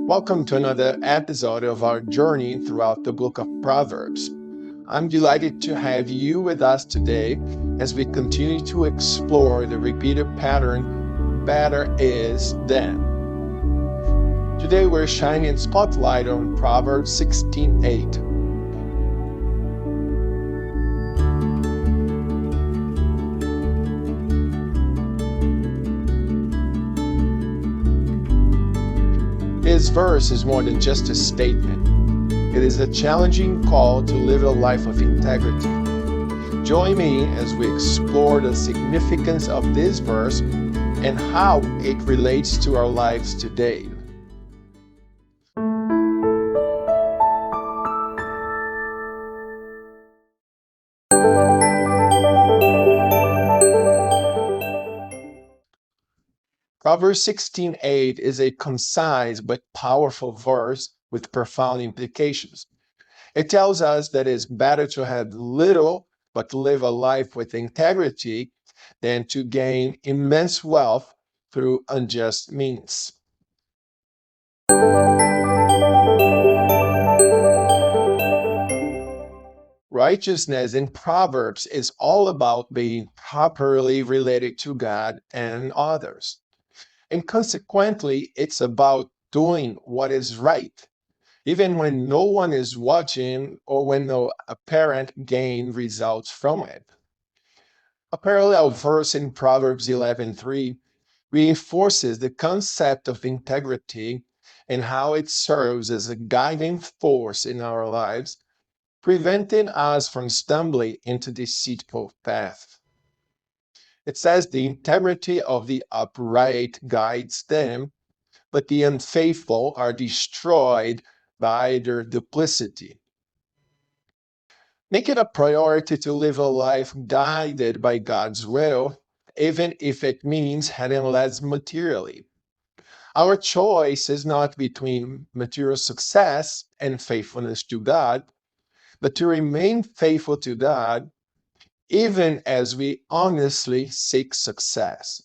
Welcome to another episode of our journey throughout the book of Proverbs. I'm delighted to have you with us today as we continue to explore the repeated pattern better is than. Today we're shining spotlight on Proverbs 16:8. This verse is more than just a statement. It is a challenging call to live a life of integrity. Join me as we explore the significance of this verse and how it relates to our lives today. Proverbs 16:8 is a concise but powerful verse with profound implications. It tells us that it's better to have little but live a life with integrity than to gain immense wealth through unjust means. Righteousness in Proverbs is all about being properly related to God and others. And consequently, it's about doing what is right, even when no one is watching or when no apparent gain results from it. A parallel verse in Proverbs 11:3 reinforces the concept of integrity and how it serves as a guiding force in our lives, preventing us from stumbling into deceitful paths. It says the integrity of the upright guides them, but the unfaithful are destroyed by their duplicity. Make it a priority to live a life guided by God's will, even if it means having less materially. Our choice is not between material success and faithfulness to God, but to remain faithful to God even as we honestly seek success.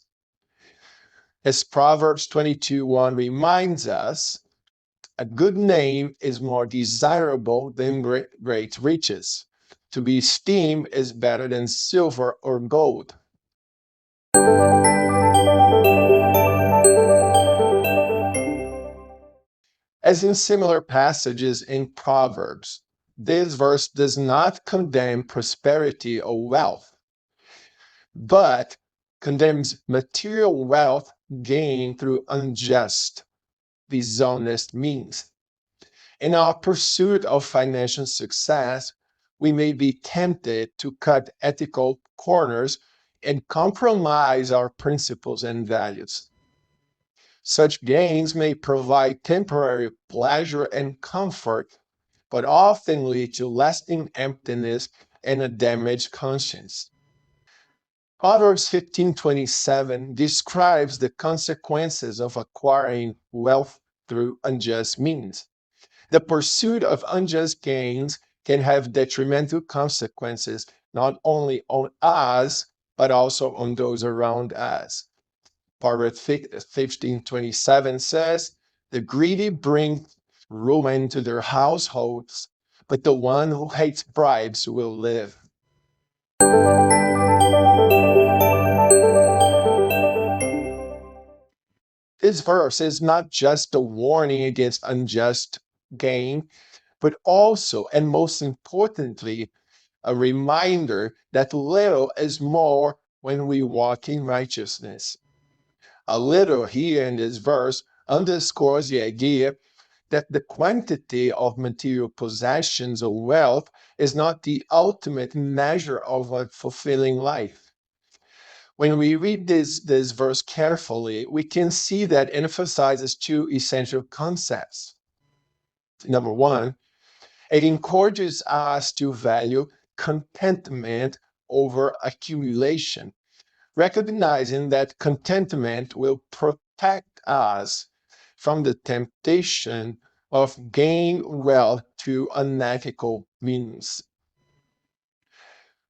As Proverbs 22:1 reminds us, a good name is more desirable than great riches. To be esteemed is better than silver or gold. As in similar passages in Proverbs, this verse does not condemn prosperity or wealth, but condemns material wealth gained through unjust, dishonest means. In our pursuit of financial success, we may be tempted to cut ethical corners and compromise our principles and values. Such gains may provide temporary pleasure and comfort, but often lead to lasting emptiness and a damaged conscience. Proverbs 15:27 describes the consequences of acquiring wealth through unjust means. The pursuit of unjust gains can have detrimental consequences not only on us, but also on those around us. Proverbs 15:27 says, "The greedy bring ruin to their households, but the one who hates bribes will live." This verse is not just a warning against unjust gain, but also, and most importantly, a reminder that little is more when we walk in righteousness. A little here in this verse underscores the idea that the quantity of material possessions or wealth is not the ultimate measure of a fulfilling life. When we read this verse carefully, we can see that it emphasizes two essential concepts. Number one, it encourages us to value contentment over accumulation, recognizing that contentment will protect us from the temptation of gaining wealth through unethical means.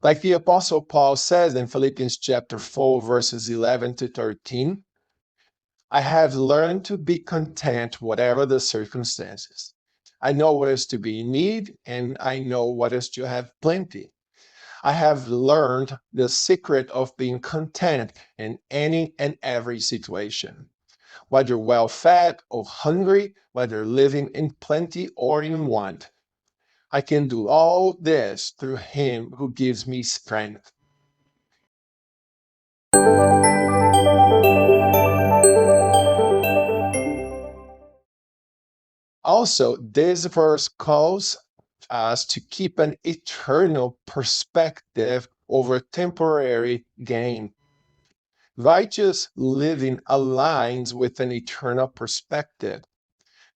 Like the Apostle Paul says in Philippians chapter 4, verses 11 to 13, I have learned to be content whatever the circumstances. I know what is to be in need, and I know what is to have plenty. I have learned the secret of being content in any and every situation. Whether well fed or hungry, whether living in plenty or in want, I can do all this through Him who gives me strength. Also, this verse calls us to keep an eternal perspective over temporary gain. Righteous living aligns with an eternal perspective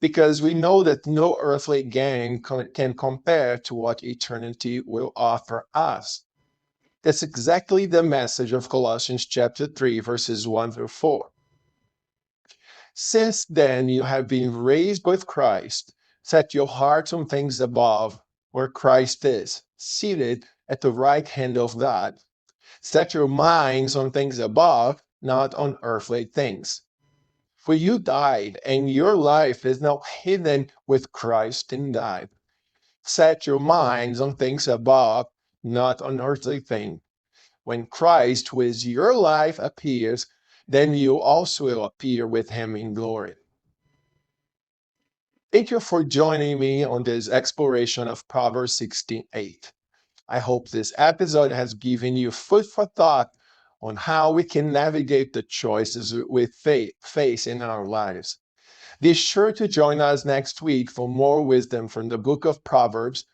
because we know that no earthly gain can compare to what eternity will offer us. That's exactly the message of Colossians chapter 3, verses 1 through 4. Since then you have been raised with Christ, set your hearts on things above, where Christ is, seated at the right hand of God. Set your minds on things above, not on earthly things. For you died, and your life is now hidden with Christ in God. Set your minds on things above, not on earthly things. When Christ, who is your life, appears, then you also will appear with him in glory. Thank you for joining me on this exploration of Proverbs 16:8. I hope this episode has given you food for thought on how we can navigate the choices we face in our lives. Be sure to join us next week for more wisdom from the book of Proverbs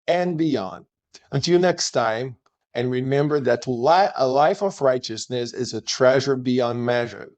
and beyond. Until next time, and remember that a life of righteousness is a treasure beyond measure.